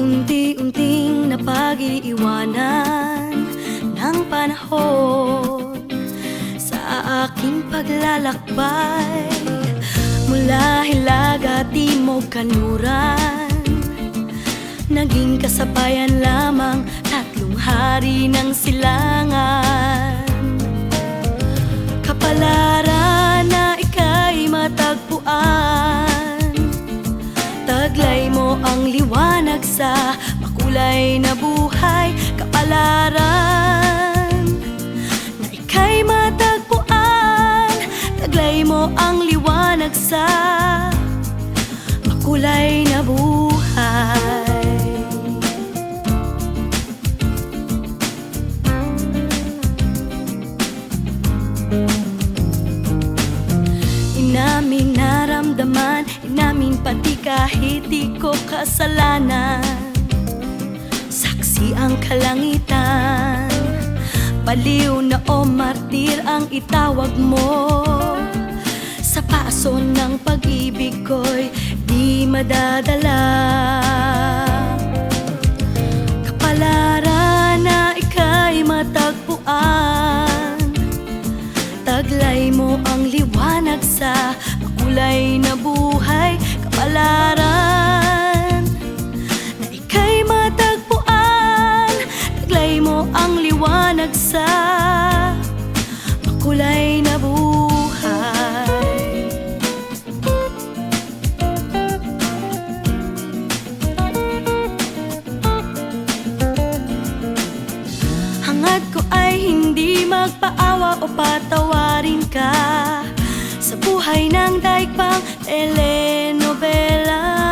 Unti-unting napag-iiwanan ng panahon sa aking paglalakbay, mula hilaga, timog, kanluran. Naging kasabayan lamang tatlong hari ng silangan. Kapalaran na ika'y matagpuan, taglay mo ang liwanag sa makulay na buhay. Kapalaran na ika'y matagpuan, taglay mo ang liwanag sa makulay na buhay. Inaming naramdaman, inamin pati kahit di ko kasalanan. Saksi ang kalangitan, baliw na o martir ang itawag mo. Sa paso ng pag-ibig ko'y di madadala. Kapalaran na ika'y matagpuan, taglay mo ang liwanag sa makulay na buhay. Kapalaran na ika'y matagpuan, taglay mo ang liwanag sa makulay na buhay. Hangad ko ay hindi magpaawa o patawarin ka sa buhay ng daigpang telenovela.